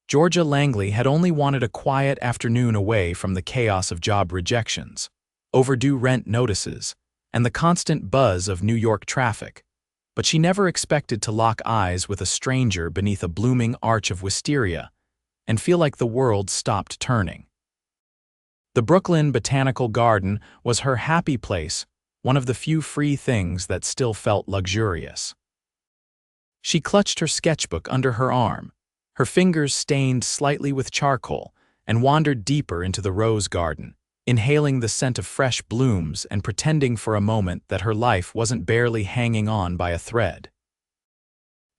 Georgia Langley had only wanted a quiet afternoon away from the chaos of job rejections, overdue rent notices, and the constant buzz of New York traffic. But she never expected to lock eyes with a stranger beneath a blooming arch of wisteria and feel like the world stopped turning. The Brooklyn Botanical Garden was her happy place, one of the few free things that still felt luxurious. She clutched her sketchbook under her arm, her fingers stained slightly with charcoal, and wandered deeper into the rose garden, inhaling the scent of fresh blooms and pretending for a moment that her life wasn't barely hanging on by a thread.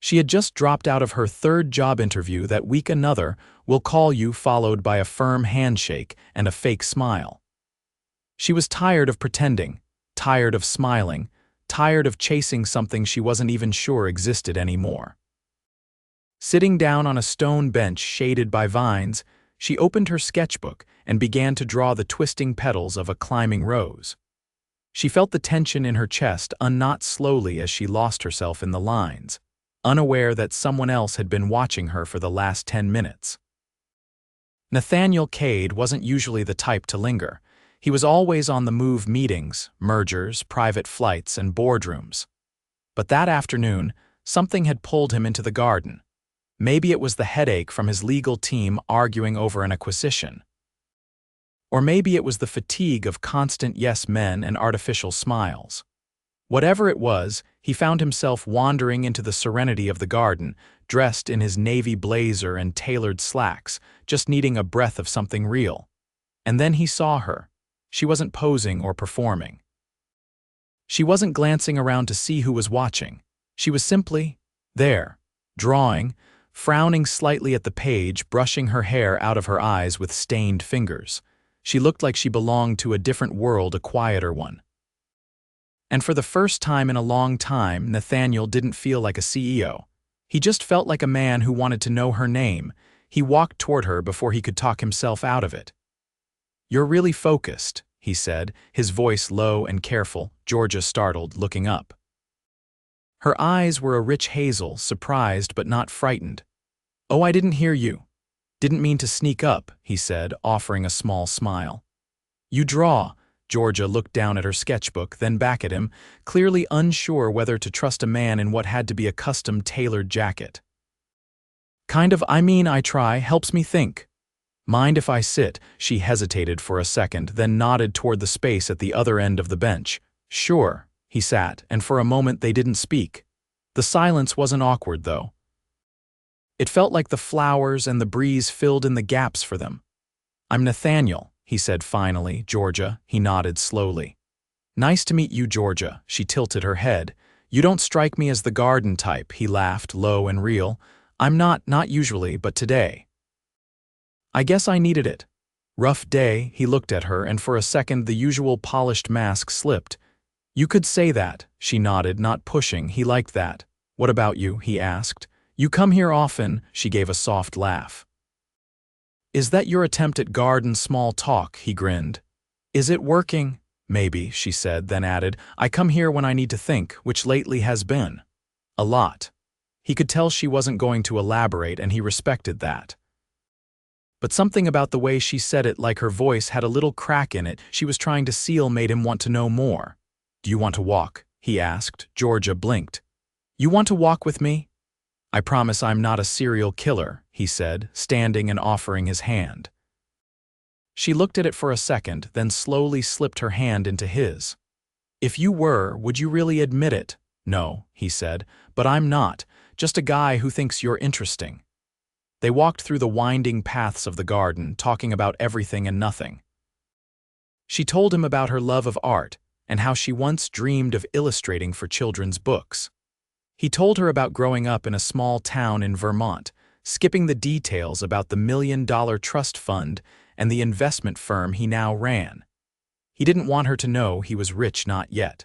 She had just dropped out of her third job interview that week. Another will call you, followed by a firm handshake and a fake smile. She was tired of pretending, tired of smiling, tired of chasing something she wasn't even sure existed anymore. Sitting down on a stone bench shaded by vines, she opened her sketchbook and began to draw the twisting petals of a climbing rose. She felt the tension in her chest unknot slowly as she lost herself in the lines, unaware that someone else had been watching her for the last 10 minutes. Nathaniel Cade wasn't usually the type to linger. He was always on the move: meetings, mergers, private flights, and boardrooms. But that afternoon, something had pulled him into the garden. Maybe it was the headache from his legal team arguing over an acquisition. Or maybe it was the fatigue of constant yes men and artificial smiles. Whatever it was, he found himself wandering into the serenity of the garden, dressed in his navy blazer and tailored slacks, just needing a breath of something real. And then he saw her. She wasn't posing or performing. She wasn't glancing around to see who was watching. She was simply there, drawing, frowning slightly at the page, brushing her hair out of her eyes with stained fingers. She looked like she belonged to a different world, a quieter one. And for the first time in a long time, Nathaniel didn't feel like a CEO. He just felt like a man who wanted to know her name. He walked toward her before he could talk himself out of it. "You're really focused," he said, his voice low and careful. Georgia startled, looking up. Her eyes were a rich hazel, surprised but not frightened. "Oh, I didn't hear you. Didn't mean to sneak up," he said, offering a small smile. "You draw." Georgia looked down at her sketchbook, then back at him, clearly unsure whether to trust a man in what had to be a custom-tailored jacket. "Kind of, I try, helps me think." "Mind if I sit?" She hesitated for a second, then nodded toward the space at the other end of the bench. "Sure." He sat, and for a moment they didn't speak. The silence wasn't awkward, though. It felt like the flowers and the breeze filled in the gaps for them. "I'm Nathaniel," he said finally. "Georgia." He nodded slowly. "Nice to meet you, Georgia." She tilted her head. "You don't strike me as the garden type." He laughed, low and real. "I'm not usually, but today. I guess I needed it." "Rough day." He looked at her, and for a second the usual polished mask slipped. "You could say that." She nodded, not pushing. He liked that. "What about you?" he asked. "You come here often." She gave a soft laugh. "Is that your attempt at garden small talk?" He grinned. "Is it working?" "Maybe," she said, then added, "I come here when I need to think, which lately has been a lot." He could tell she wasn't going to elaborate, and he respected that. But something about the way she said it, like her voice had a little crack in it she was trying to seal, made him want to know more. "Do you want to walk?" he asked. Georgia blinked. "You want to walk with me?" "I promise I'm not a serial killer," he said, standing and offering his hand. She looked at it for a second, then slowly slipped her hand into his. "If you were, would you really admit it?" "No," he said, "but I'm not. Just a guy who thinks you're interesting." They walked through the winding paths of the garden, talking about everything and nothing. She told him about her love of art and how she once dreamed of illustrating for children's books. He told her about growing up in a small town in Vermont, skipping the details about the $1 million trust fund and the investment firm he now ran. He didn't want her to know he was rich, not yet.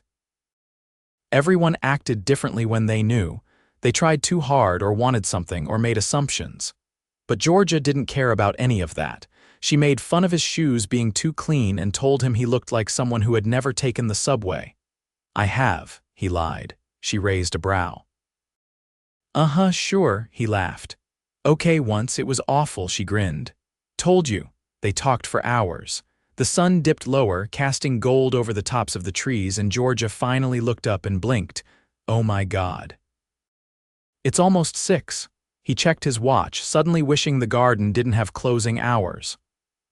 Everyone acted differently when they knew. They tried too hard or wanted something or made assumptions. But Georgia didn't care about any of that. She made fun of his shoes being too clean and told him he looked like someone who had never taken the subway. "I have," he lied. She raised a brow. "Uh-huh, sure," he laughed. Okay, once it was awful, she grinned. Told you. They talked for hours. The sun dipped lower, casting gold over the tops of the trees, and Georgia finally looked up and blinked. Oh my God. It's almost 6. He checked his watch, suddenly wishing the garden didn't have closing hours.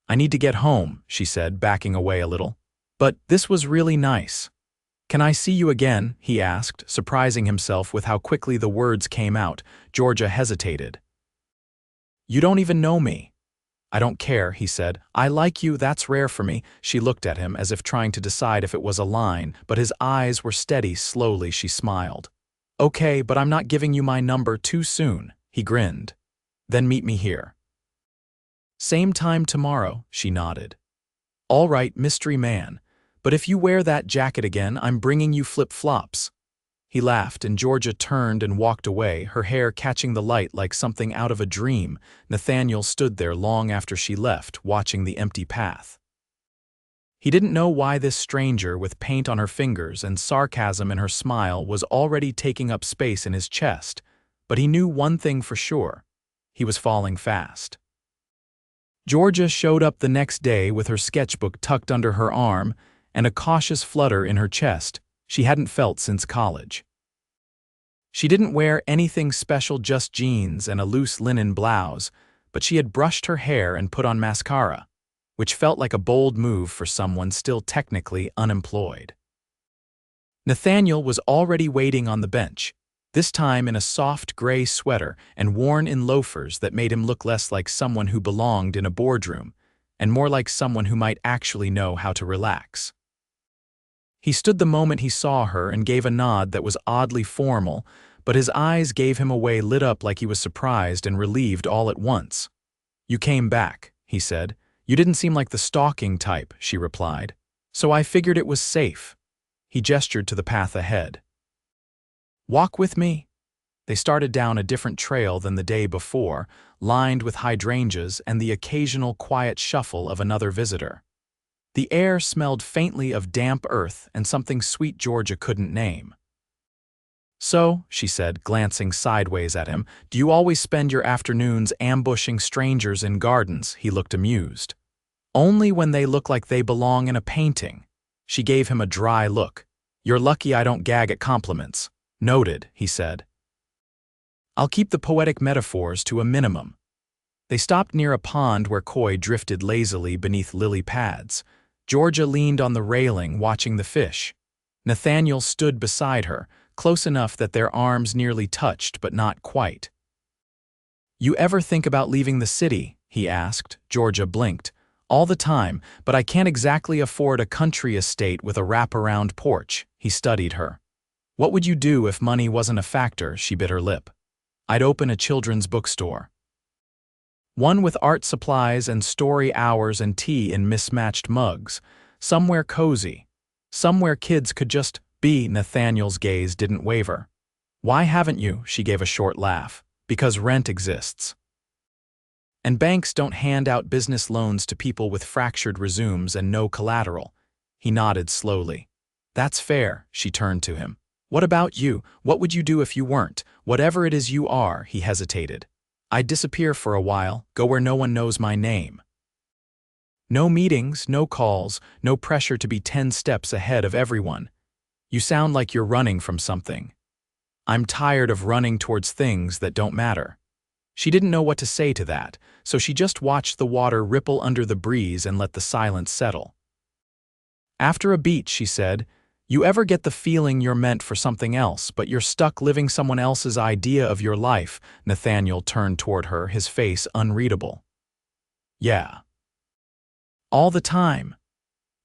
I need to get home, she said, backing away a little. But this was really nice. Can I see you again? He asked, surprising himself with how quickly the words came out. Georgia hesitated. You don't even know me. I don't care, he said. I like you, that's rare for me. She looked at him as if trying to decide if it was a line, but his eyes were steady. Slowly she smiled. Okay, but I'm not giving you my number too soon, he grinned. Then meet me here. Same time tomorrow, she nodded. All right, mystery man, but if you wear that jacket again, I'm bringing you flip-flops. He laughed, and Georgia turned and walked away, her hair catching the light like something out of a dream. Nathaniel stood there long after she left, watching the empty path. He didn't know why this stranger, with paint on her fingers and sarcasm in her smile, was already taking up space in his chest, but he knew one thing for sure. He was falling fast. Georgia showed up the next day with her sketchbook tucked under her arm and a cautious flutter in her chest she hadn't felt since college. She didn't wear anything special, just jeans and a loose linen blouse, but she had brushed her hair and put on mascara, which felt like a bold move for someone still technically unemployed. Nathaniel was already waiting on the bench, this time in a soft gray sweater and worn in loafers that made him look less like someone who belonged in a boardroom and more like someone who might actually know how to relax. He stood the moment he saw her and gave a nod that was oddly formal, but his eyes gave him away, lit up like he was surprised and relieved all at once. You came back, he said. You didn't seem like the stalking type, she replied. So I figured it was safe. He gestured to the path ahead. Walk with me. They started down a different trail than the day before, lined with hydrangeas and the occasional quiet shuffle of another visitor. The air smelled faintly of damp earth and something sweet Georgia couldn't name. So, she said, glancing sideways at him, do you always spend your afternoons ambushing strangers in gardens? He looked amused. Only when they look like they belong in a painting. She gave him a dry look. You're lucky I don't gag at compliments. Noted, he said. I'll keep the poetic metaphors to a minimum. They stopped near a pond where koi drifted lazily beneath lily pads. Georgia leaned on the railing, watching the fish. Nathaniel stood beside her, close enough that their arms nearly touched, but not quite. You ever think about leaving the city? He asked. Georgia blinked. All the time, but I can't exactly afford a country estate with a wraparound porch. He studied her. What would you do if money wasn't a factor? She bit her lip. I'd open a children's bookstore. One with art supplies and story hours and tea in mismatched mugs. Somewhere cozy. Somewhere kids could just be. Nathaniel's gaze didn't waver. Why haven't you? She gave a short laugh. Because rent exists. And banks don't hand out business loans to people with fractured resumes and no collateral. He nodded slowly. That's fair, she turned to him. What about you? What would you do if you weren't? Whatever it is you are, he hesitated. I'd disappear for a while, go where no one knows my name. No meetings, no calls, no pressure to be 10 steps ahead of everyone. You sound like you're running from something. I'm tired of running towards things that don't matter. She didn't know what to say to that, so she just watched the water ripple under the breeze and let the silence settle. After a beat, she said, you ever get the feeling you're meant for something else, but you're stuck living someone else's idea of your life? Nathaniel turned toward her, his face unreadable. Yeah. All the time.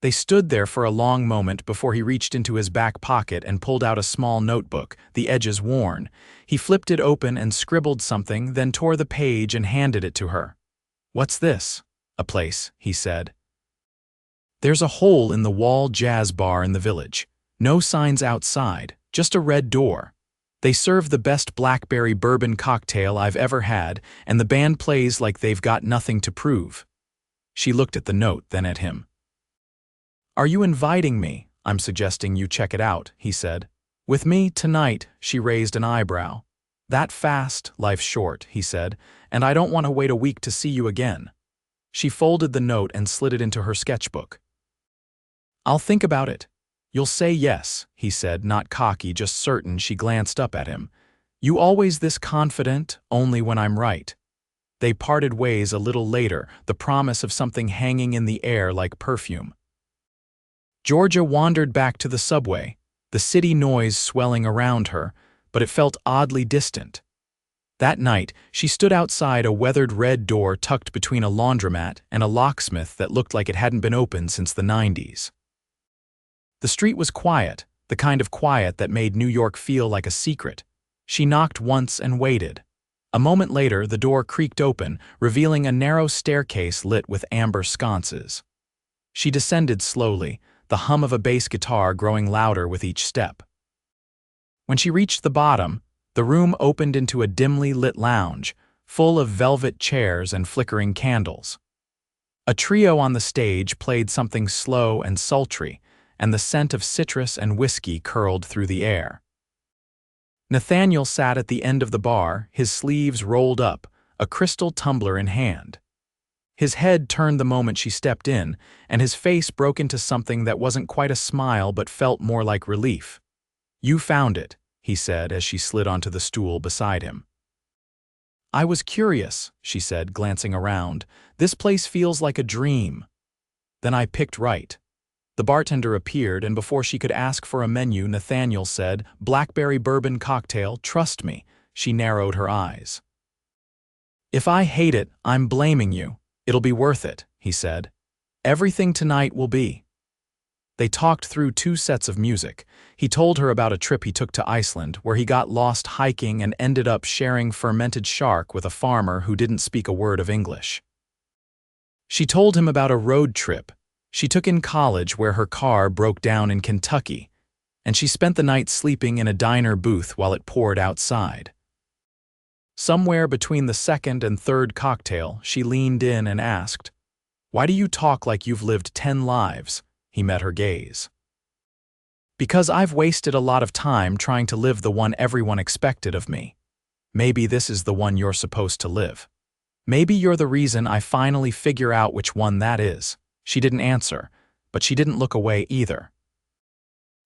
They stood there for a long moment before he reached into his back pocket and pulled out a small notebook, the edges worn. He flipped it open and scribbled something, then tore the page and handed it to her. What's this? A place, he said. There's a hole in the wall jazz bar in the village. No signs outside, just a red door. They serve the best blackberry bourbon cocktail I've ever had, and the band plays like they've got nothing to prove. She looked at the note, then at him. Are you inviting me? I'm suggesting you check it out, he said. With me tonight, she raised an eyebrow. That fast, life's short, he said, and I don't want to wait a week to see you again. She folded the note and slid it into her sketchbook. I'll think about it. You'll say yes, he said, not cocky, just certain. She glanced up at him. You always this confident, only when I'm right. They parted ways a little later, the promise of something hanging in the air like perfume. Georgia wandered back to the subway, the city noise swelling around her, but it felt oddly distant. That night, she stood outside a weathered red door tucked between a laundromat and a locksmith that looked like it hadn't been opened since the 90s. The street was quiet, the kind of quiet that made New York feel like a secret. She knocked once and waited. A moment later, the door creaked open, revealing a narrow staircase lit with amber sconces. She descended slowly, the hum of a bass guitar growing louder with each step. When she reached the bottom, the room opened into a dimly lit lounge, full of velvet chairs and flickering candles. A trio on the stage played something slow and sultry, and the scent of citrus and whiskey curled through the air. Nathaniel sat at the end of the bar, his sleeves rolled up, a crystal tumbler in hand. His head turned the moment she stepped in, and his face broke into something that wasn't quite a smile but felt more like relief. You found it, he said as she slid onto the stool beside him. I was curious, she said, glancing around. This place feels like a dream. Then I picked right. The bartender appeared, and before she could ask for a menu, Nathaniel said, "Blackberry bourbon cocktail, trust me." She narrowed her eyes. If I hate it, I'm blaming you. It'll be worth it, he said. Everything tonight will be. They talked through 2 sets of music. He told her about a trip he took to Iceland, where he got lost hiking and ended up sharing fermented shark with a farmer who didn't speak a word of English. She told him about a road trip she took in college where her car broke down in Kentucky, and she spent the night sleeping in a diner booth while it poured outside. Somewhere between the second and third cocktail, she leaned in and asked, "Why do you talk like you've lived 10 lives?" He met her gaze. "Because I've wasted a lot of time trying to live the one everyone expected of me. Maybe this is the one you're supposed to live. Maybe you're the reason I finally figure out which one that is." She didn't answer, but she didn't look away either.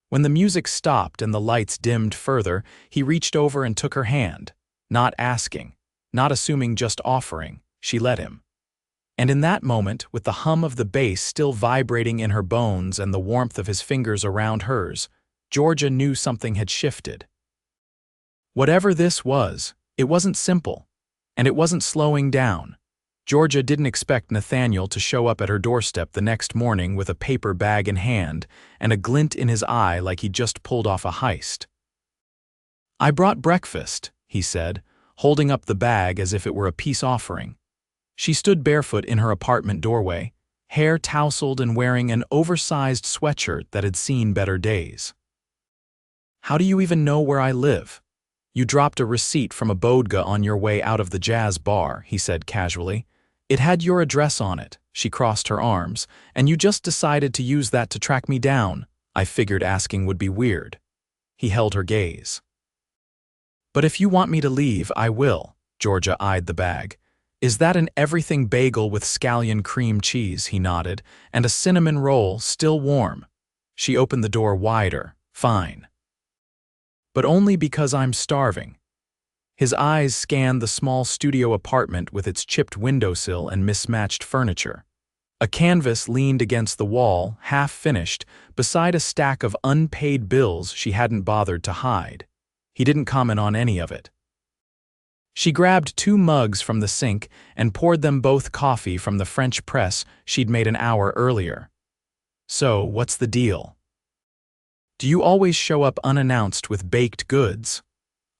When the music stopped and the lights dimmed further, he reached over and took her hand, not asking, not assuming, just offering. She let him. And in that moment, with the hum of the bass still vibrating in her bones and the warmth of his fingers around hers, Georgia knew something had shifted. Whatever this was, it wasn't simple, and it wasn't slowing down. Georgia didn't expect Nathaniel to show up at her doorstep the next morning with a paper bag in hand and a glint in his eye like he'd just pulled off a heist. "I brought breakfast," he said, holding up the bag as if it were a peace offering. She stood barefoot in her apartment doorway, hair tousled and wearing an oversized sweatshirt that had seen better days. "How do you even know where I live?" "You dropped a receipt from a bodega on your way out of the jazz bar," he said casually. "It had your address on it." She crossed her arms. "And you just decided to use that to track me down. I figured asking would be weird." He held her gaze. "But if you want me to leave, I will." Georgia eyed the bag. "Is that an everything bagel with scallion cream cheese?" He nodded. "And a cinnamon roll, still warm." She opened the door wider. "Fine. But only because I'm starving." His eyes scanned the small studio apartment with its chipped windowsill and mismatched furniture. A canvas leaned against the wall, half-finished, beside a stack of unpaid bills she hadn't bothered to hide. He didn't comment on any of it. She grabbed 2 mugs from the sink and poured them both coffee from the French press she'd made an hour earlier. "So, what's the deal? Do you always show up unannounced with baked goods?"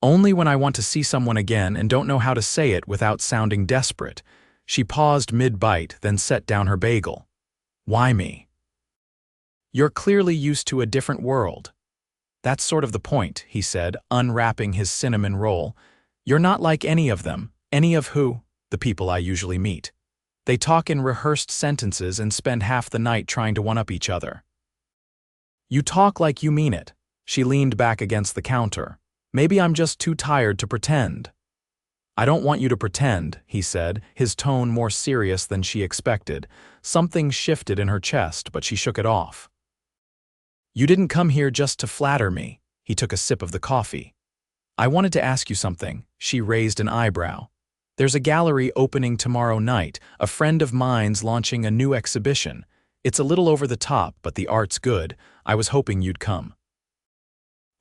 "Only when I want to see someone again and don't know how to say it without sounding desperate." She paused mid-bite, then set down her bagel. "Why me?" "You're clearly used to a different world." "That's sort of the point," he said, unwrapping his cinnamon roll. "You're not like any of them." "Any of who?" "The people I usually meet. They talk in rehearsed sentences and spend half the night trying to one-up each other." "You talk like you mean it." She leaned back against the counter. Maybe I'm just too tired to pretend." "I don't want you to pretend," he said, his tone more serious than she expected. Something shifted in her chest, but she shook it off. "You didn't come here just to flatter me." He took a sip of the coffee. "I wanted to ask you something." She raised an eyebrow. "There's a gallery opening tomorrow night. A friend of mine's launching a new exhibition. It's a little over the top, but the art's good. I was hoping you'd come."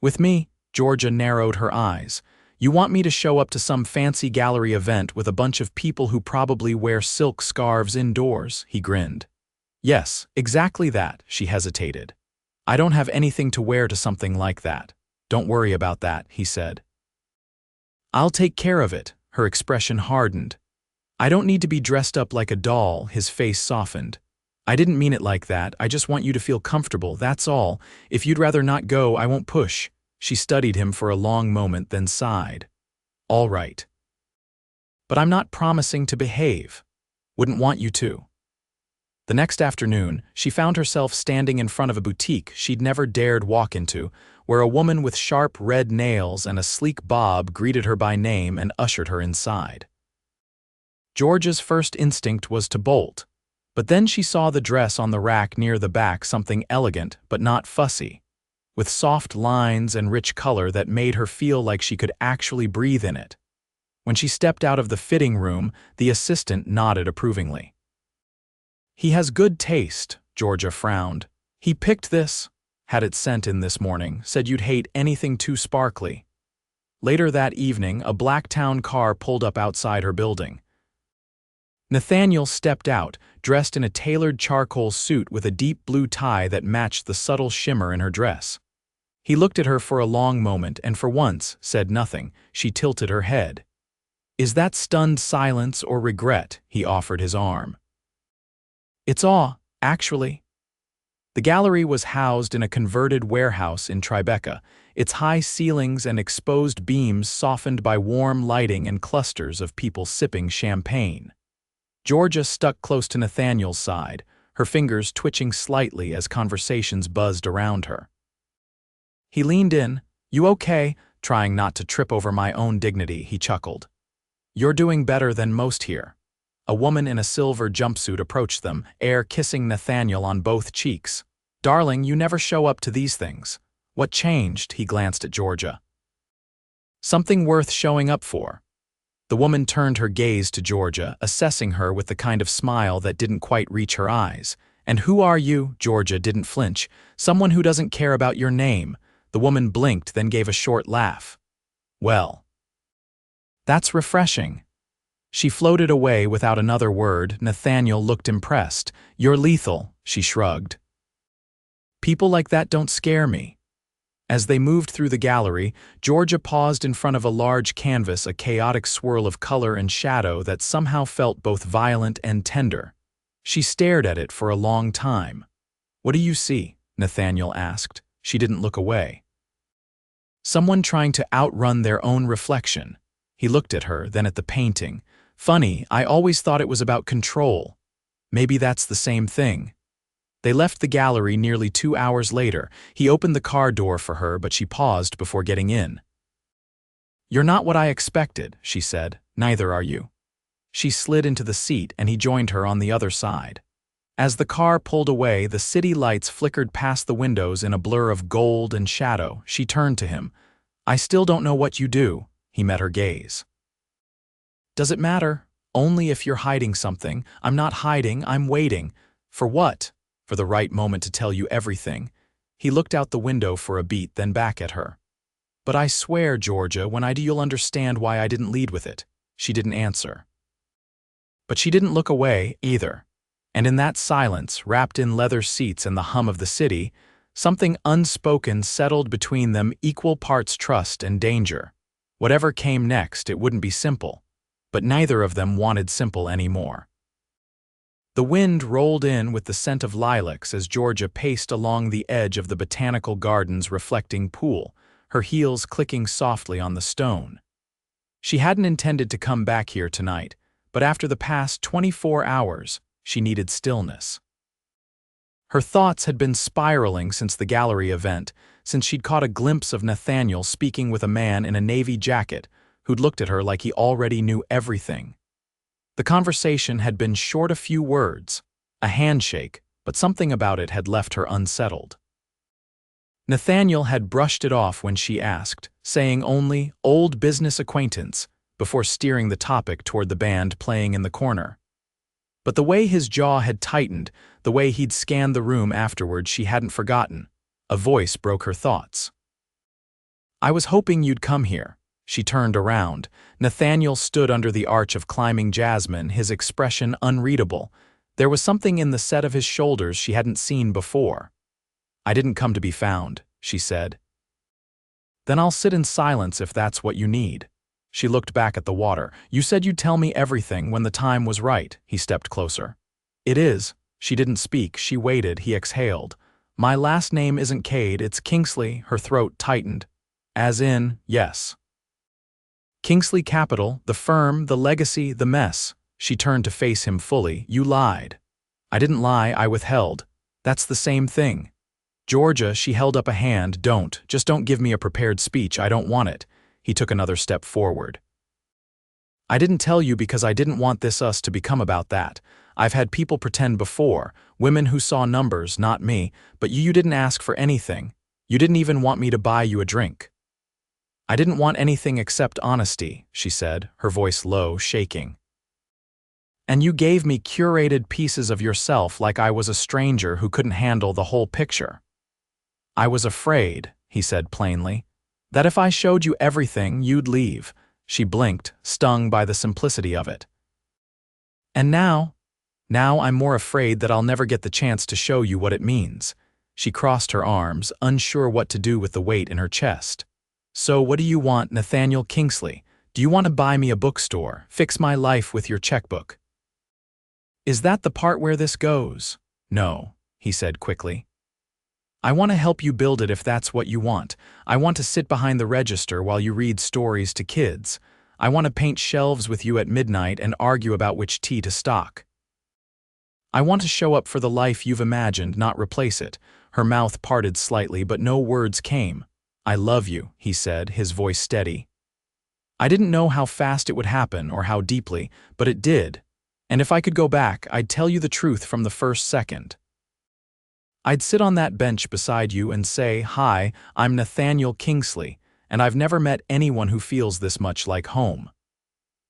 "With me?" Georgia narrowed her eyes. "You want me to show up to some fancy gallery event with a bunch of people who probably wear silk scarves indoors?" He grinned. "Yes, exactly that." She hesitated. "I don't have anything to wear to something like that." "Don't worry about that," he said. "I'll take care of it." Her expression hardened. "I don't need to be dressed up like a doll." His face softened. "I didn't mean it like that. I just want you to feel comfortable, that's all. If you'd rather not go, I won't push." She studied him for a long moment, then sighed. "All right. But I'm not promising to behave. Wouldn't want you to." The next afternoon, she found herself standing in front of a boutique she'd never dared walk into, where a woman with sharp red nails and a sleek bob greeted her by name and ushered her inside. Georgia's first instinct was to bolt, but then she saw the dress on the rack near the back, something elegant but not fussy, with soft lines and rich color that made her feel like she could actually breathe in it. When she stepped out of the fitting room, the assistant nodded approvingly. "He has good taste," Georgia frowned. "He picked this, had it sent in this morning, said you'd hate anything too sparkly." Later that evening, a Blacktown car pulled up outside her building. Nathaniel stepped out, dressed in a tailored charcoal suit with a deep blue tie that matched the subtle shimmer in her dress. He looked at her for a long moment and for once said nothing. She tilted her head. "Is that stunned silence or regret?" He offered his arm. "It's awe, actually." The gallery was housed in a converted warehouse in Tribeca, its high ceilings and exposed beams softened by warm lighting and clusters of people sipping champagne. Georgia stuck close to Nathaniel's side, her fingers twitching slightly as conversations buzzed around her. He leaned in. "You okay?" Trying not to trip over my own dignity, he chuckled. "You're doing better than most here." A woman in a silver jumpsuit approached them, air kissing Nathaniel on both cheeks. "Darling, you never show up to these things." "What changed?" He glanced at Georgia. "Something worth showing up for." The woman turned her gaze to Georgia, assessing her with the kind of smile that didn't quite reach her eyes. "And who are you?" Georgia didn't flinch. "Someone who doesn't care about your name." The woman blinked, then gave a short laugh. "Well, that's refreshing." She floated away without another word. Nathaniel looked impressed. "You're lethal," she shrugged. "People like that don't scare me." As they moved through the gallery, Georgia paused in front of a large canvas, a chaotic swirl of color and shadow that somehow felt both violent and tender. She stared at it for a long time. "What do you see?" Nathaniel asked. She didn't look away. "Someone trying to outrun their own reflection." He looked at her, then at the painting. "Funny, I always thought it was about control. Maybe that's the same thing." They left the gallery nearly 2 hours later. He opened the car door for her, but she paused before getting in. "You're not what I expected," she said. "Neither are you." She slid into the seat and he joined her on the other side. As the car pulled away, the city lights flickered past the windows in a blur of gold and shadow. She turned to him. "I still don't know what you do." He met her gaze. "Does it matter? Only if you're hiding something." "I'm not hiding, I'm waiting." "For what?" "For the right moment to tell you everything." He looked out the window for a beat, then back at her. "But I swear, Georgia, when I do you'll understand why I didn't lead with it." She didn't answer. But she didn't look away, either. And in that silence, wrapped in leather seats and the hum of the city, something unspoken settled between them, equal parts trust and danger. Whatever came next, it wouldn't be simple. But neither of them wanted simple anymore. The wind rolled in with the scent of lilacs as Georgia paced along the edge of the Botanical Garden's reflecting pool, her heels clicking softly on the stone. She hadn't intended to come back here tonight, but after the past 24 hours, she needed stillness. Her thoughts had been spiraling since the gallery event, since she'd caught a glimpse of Nathaniel speaking with a man in a navy jacket who'd looked at her like he already knew everything. The conversation had been short, a few words, a handshake, but something about it had left her unsettled. Nathaniel had brushed it off when she asked, saying only, "Old business acquaintance," before steering the topic toward the band playing in the corner. But the way his jaw had tightened, the way he'd scanned the room afterward, she hadn't forgotten. A voice broke her thoughts. "I was hoping you'd come here." She turned around. Nathaniel stood under the arch of climbing jasmine, his expression unreadable. There was something in the set of his shoulders she hadn't seen before. "I didn't come to be found," she said. "Then I'll sit in silence if that's what you need." She looked back at the water. "You said you'd tell me everything when the time was right." He stepped closer. "It is." She didn't speak. She waited. He exhaled. "My last name isn't Cade, it's Kingsley." Her throat tightened. "As in, yes." "Kingsley Capital, the firm, the legacy, the mess." She turned to face him fully. "You lied." "I didn't lie, I withheld." "That's the same thing." "Georgia," she held up a hand. Just don't give me a prepared speech, I don't want it." He took another step forward. "I didn't tell you because I didn't want us to become about that. I've had people pretend before, women who saw numbers, not me, but you didn't ask for anything. You didn't even want me to buy you a drink." "I didn't want anything except honesty," she said, her voice low, shaking. "And you gave me curated pieces of yourself like I was a stranger who couldn't handle the whole picture." "I was afraid," he said plainly, "that if I showed you everything, you'd leave." She blinked, stung by the simplicity of it. "And now I'm more afraid that I'll never get the chance to show you what it means." She crossed her arms, unsure what to do with the weight in her chest. "So what do you want, Nathaniel Kingsley? Do you want to buy me a bookstore, fix my life with your checkbook?" "Is that the part where this goes?" "No," he said quickly. "I want to help you build it if that's what you want. I want to sit behind the register while you read stories to kids. I want to paint shelves with you at midnight and argue about which tea to stock. I want to show up for the life you've imagined, not replace it." Her mouth parted slightly, but no words came. "I love you," he said, his voice steady. "I didn't know how fast it would happen or how deeply, but it did. And if I could go back, I'd tell you the truth from the first second. I'd sit on that bench beside you and say, 'Hi, I'm Nathaniel Kingsley, and I've never met anyone who feels this much like home.'"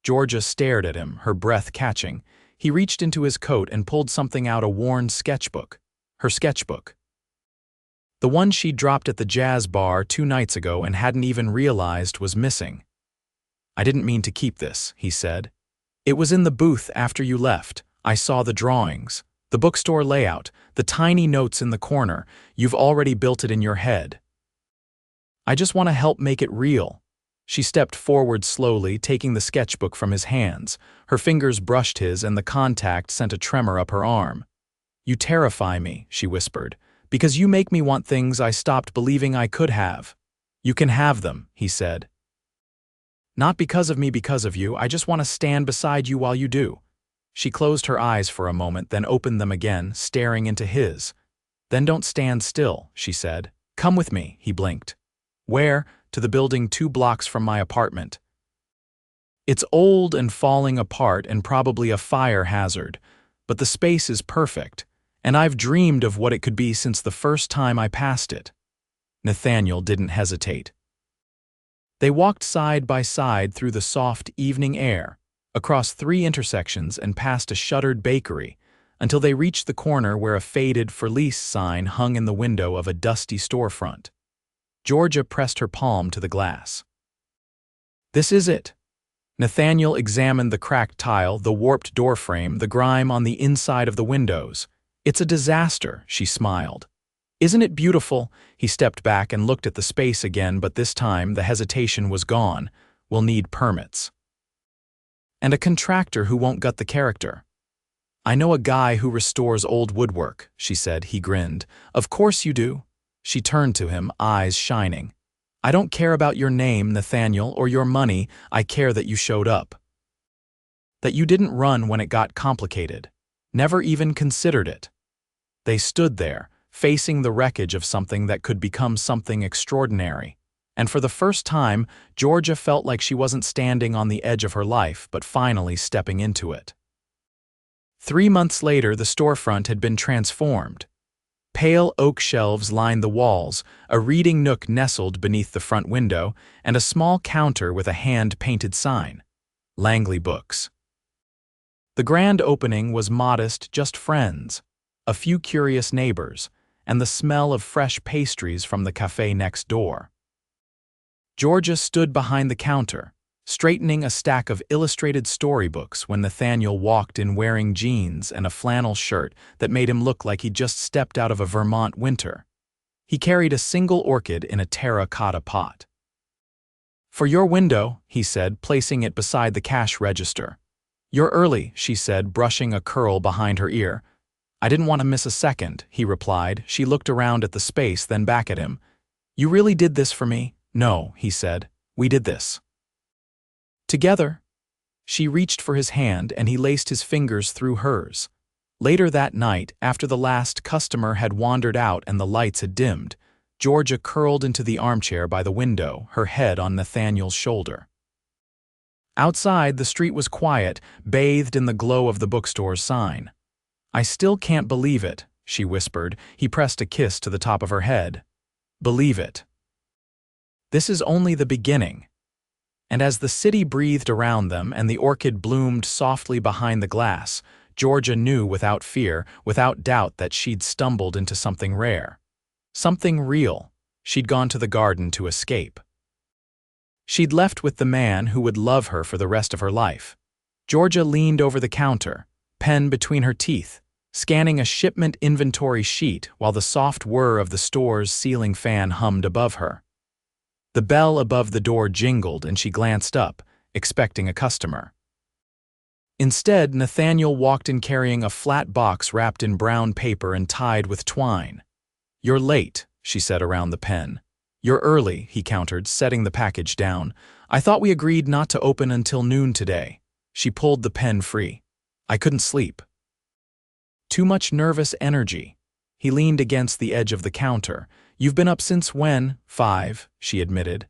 Georgia stared at him, her breath catching. He reached into his coat and pulled something out, a worn sketchbook. Her sketchbook. The one she'd dropped at the jazz bar 2 nights ago and hadn't even realized was missing. "I didn't mean to keep this," he said. "It was in the booth after you left. I saw the drawings, the bookstore layout, the tiny notes in the corner. You've already built it in your head. I just want to help make it real." She stepped forward slowly, taking the sketchbook from his hands. Her fingers brushed his, and the contact sent a tremor up her arm. "You terrify me," she whispered, "because you make me want things I stopped believing I could have." "You can have them," he said. "Not because of me, because of you. I just want to stand beside you while you do." She closed her eyes for a moment, then opened them again, staring into his. "Then don't stand still," she said. "Come with me," he blinked. "Where?" "To the building 2 blocks from my apartment. It's old and falling apart and probably a fire hazard, but the space is perfect, and I've dreamed of what it could be since the first time I passed it." Nathaniel didn't hesitate. They walked side by side through the soft evening air, across 3 intersections and past a shuttered bakery, until they reached the corner where a faded "For Lease" sign hung in the window of a dusty storefront. Georgia pressed her palm to the glass. "This is it." Nathaniel examined the cracked tile, the warped doorframe, the grime on the inside of the windows. "It's a disaster," she smiled. "Isn't it beautiful?" He stepped back and looked at the space again, but this time the hesitation was gone. "We'll need permits. And a contractor who won't gut the character." "I know a guy who restores old woodwork," she said. He grinned. "Of course you do." She turned to him, eyes shining. "I don't care about your name, Nathaniel, or your money. I care that you showed up. That you didn't run when it got complicated. Never even considered it." They stood there, facing the wreckage of something that could become something extraordinary. And for the first time, Georgia felt like she wasn't standing on the edge of her life, but finally stepping into it. 3 months later, the storefront had been transformed. Pale oak shelves lined the walls, a reading nook nestled beneath the front window, and a small counter with a hand-painted sign, Langley Books. The grand opening was modest, just friends, a few curious neighbors, and the smell of fresh pastries from the cafe next door. Georgia stood behind the counter, straightening a stack of illustrated storybooks when Nathaniel walked in wearing jeans and a flannel shirt that made him look like he'd just stepped out of a Vermont winter. He carried a single orchid in a terracotta pot. "For your window," he said, placing it beside the cash register. "You're early," she said, brushing a curl behind her ear. "I didn't want to miss a second," he replied. She looked around at the space, then back at him. "You really did this for me?" "No," he said. "We did this together." She reached for his hand and he laced his fingers through hers. Later that night, after the last customer had wandered out and the lights had dimmed, Georgia curled into the armchair by the window, her head on Nathaniel's shoulder. Outside, the street was quiet, bathed in the glow of the bookstore's sign. "I still can't believe it," she whispered. He pressed a kiss to the top of her head. "Believe it. This is only the beginning." And as the city breathed around them and the orchid bloomed softly behind the glass, Georgia knew without fear, without doubt, that she'd stumbled into something rare. Something real. She'd gone to the garden to escape. She'd left with the man who would love her for the rest of her life. Georgia leaned over the counter, pen between her teeth, scanning a shipment inventory sheet while the soft whir of the store's ceiling fan hummed above her. The bell above the door jingled and she glanced up, expecting a customer. Instead, Nathaniel walked in carrying a flat box wrapped in brown paper and tied with twine. "You're late," she said around the pen. "You're early," he countered, setting the package down. "I thought we agreed not to open until noon today." She pulled the pen free. "I couldn't sleep." Too much nervous energy. He leaned against the edge of the counter. "You've been up since when?" "5," she admitted.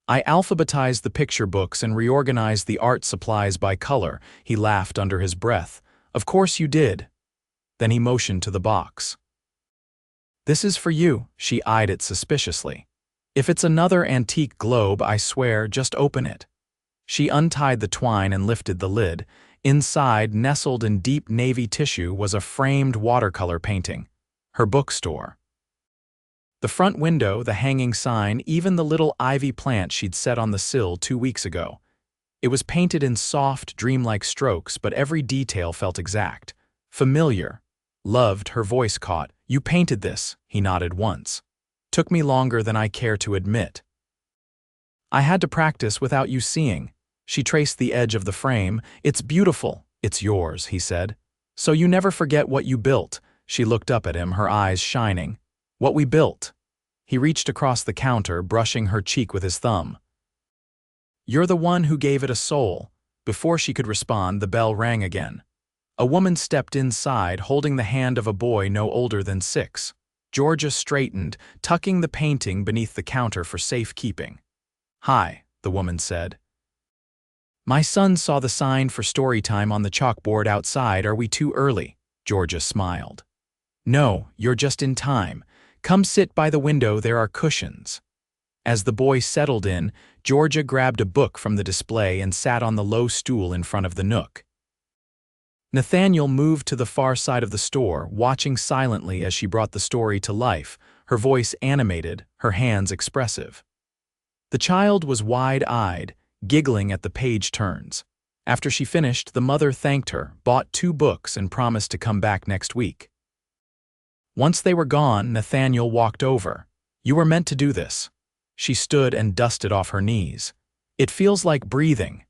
"I alphabetized the picture books and reorganized the art supplies by color." He laughed under his breath. "Of course you did." Then he motioned to the box. "This is for you." She eyed it suspiciously. "If it's another antique globe, I swear, just open it." She untied the twine and lifted the lid. Inside, nestled in deep navy tissue, was a framed watercolor painting. Her bookstore. The front window, the hanging sign, even the little ivy plant she'd set on the sill 2 weeks ago. It was painted in soft, dreamlike strokes, but every detail felt exact. Familiar. Loved, her voice caught. "You painted this," he nodded once. "Took me longer than I care to admit." "I had to practice without you seeing." She traced the edge of the frame. "It's beautiful." "It's yours," he said. "So you never forget what you built." She looked up at him, her eyes shining. "What we built." He reached across the counter, brushing her cheek with his thumb. "You're the one who gave it a soul." Before she could respond, the bell rang again. A woman stepped inside, holding the hand of a boy no older than 6. Georgia straightened, tucking the painting beneath the counter for safekeeping. "Hi," the woman said. "My son saw the sign for story time on the chalkboard outside. Are we too early?" Georgia smiled. "No, you're just in time. Come sit by the window, there are cushions." As the boy settled in, Georgia grabbed a book from the display and sat on the low stool in front of the nook. Nathaniel moved to the far side of the store, watching silently as she brought the story to life, her voice animated, her hands expressive. The child was wide-eyed, giggling at the page turns. After she finished, the mother thanked her, bought 2 books, and promised to come back next week. Once they were gone, Nathaniel walked over. "You were meant to do this." She stood and dusted off her knees. "It feels like breathing."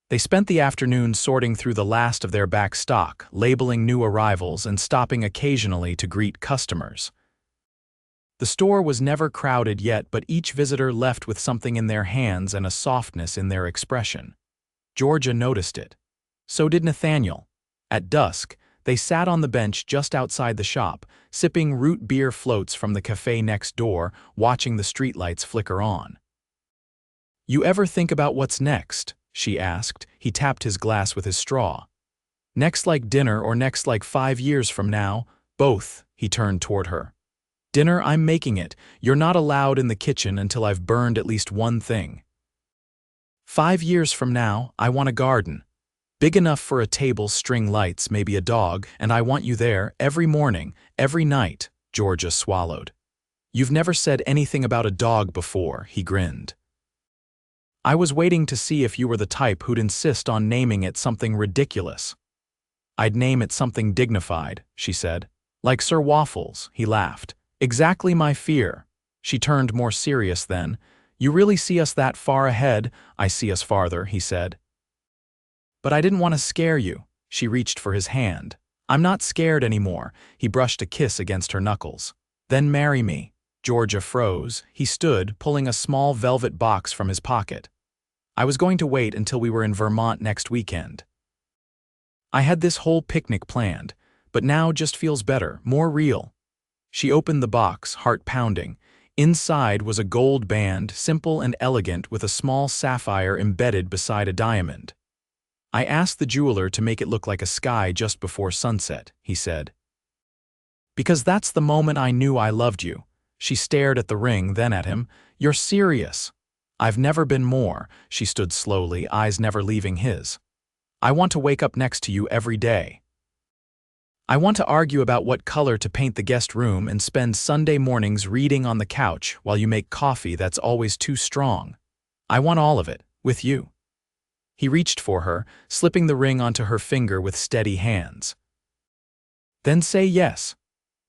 They spent the afternoon sorting through the last of their back stock, labeling new arrivals, and stopping occasionally to greet customers. The store was never crowded yet, but each visitor left with something in their hands and a softness in their expression. Georgia noticed it. So did Nathaniel. At dusk, They sat on the bench just outside the shop, sipping root beer floats from the cafe next door, watching the streetlights flicker on. "You ever think about what's next?" she asked. He tapped his glass with his straw. "Next like dinner or next like 5 years from now?" "Both," he turned toward her. "Dinner, I'm making it. You're not allowed in the kitchen until I've burned at least one thing. 5 years from now, I want a garden. Big enough for a table, string lights, maybe a dog, and I want you there every morning, every night." Georgia swallowed. "You've never said anything about a dog before," he grinned. "I was waiting to see if you were the type who'd insist on naming it something ridiculous." "I'd name it something dignified," she said. "Like Sir Waffles," he laughed. "Exactly my fear." She turned more serious then. "You really see us that far ahead?" "I see us farther," he said. "But I didn't want to scare you." She reached for his hand. "I'm not scared anymore." He brushed a kiss against her knuckles. "Then marry me." Georgia froze. He stood, pulling a small velvet box from his pocket. "I was going to wait until we were in Vermont next weekend. I had this whole picnic planned, but now just feels better, more real." She opened the box, heart pounding. Inside was a gold band, simple and elegant, with a small sapphire embedded beside a diamond. "I asked the jeweler to make it look like a sky just before sunset," he said. "Because that's the moment I knew I loved you." She stared at the ring, then at him. "You're serious?" "I've never been more." She stood slowly, eyes never leaving his. "I want to wake up next to you every day. I want to argue about what color to paint the guest room and spend Sunday mornings reading on the couch while you make coffee that's always too strong. I want all of it, with you." He reached for her, slipping the ring onto her finger with steady hands. "Then say yes."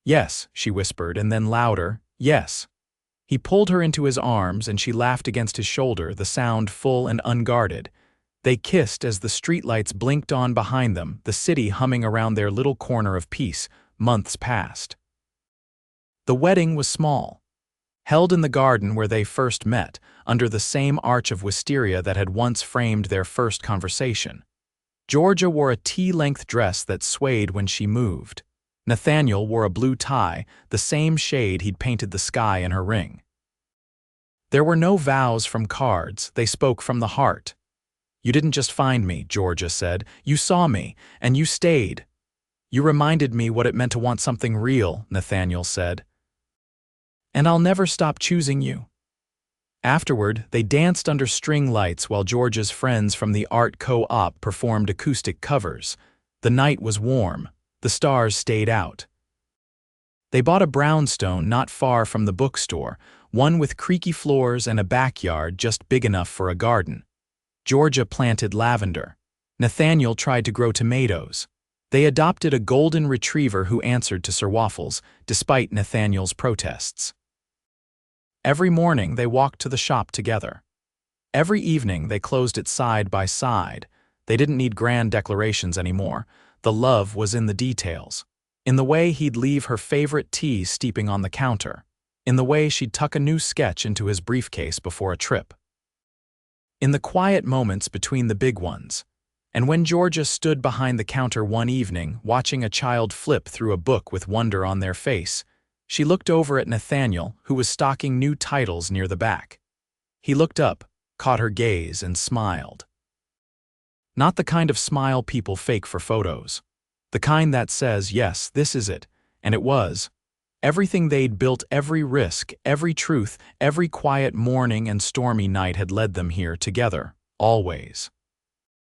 "Yes," she whispered, and then louder, "Yes." He pulled her into his arms and she laughed against his shoulder, the sound full and unguarded. They kissed as the streetlights blinked on behind them, the city humming around their little corner of peace. Months passed. The wedding was small. Held in the garden where they first met, under the same arch of wisteria that had once framed their first conversation. Georgia wore a tea-length dress that swayed when she moved. Nathaniel wore a blue tie, the same shade he'd painted the sky in her ring. There were no vows from cards, they spoke from the heart. "You didn't just find me," Georgia said. "You saw me, and you stayed. You reminded me what it meant to want something real," Nathaniel said. "And I'll never stop choosing you." Afterward, they danced under string lights while Georgia's friends from the art co-op performed acoustic covers. The night was warm. The stars stayed out. They bought a brownstone not far from the bookstore, one with creaky floors and a backyard just big enough for a garden. Georgia planted lavender. Nathaniel tried to grow tomatoes. They adopted a golden retriever who answered to Sir Waffles, despite Nathaniel's protests. Every morning they walked to the shop together. Every evening they closed it side by side. They didn't need grand declarations anymore. The love was in the details. In the way he'd leave her favorite tea steeping on the counter. In the way she'd tuck a new sketch into his briefcase before a trip. In the quiet moments between the big ones. And when Georgia stood behind the counter one evening, watching a child flip through a book with wonder on their face, she looked over at Nathaniel, who was stocking new titles near the back. He looked up, caught her gaze, and smiled. Not the kind of smile people fake for photos. The kind that says, yes, this is it. And it was. Everything they'd built, every risk, every truth, every quiet morning and stormy night had led them here together, always.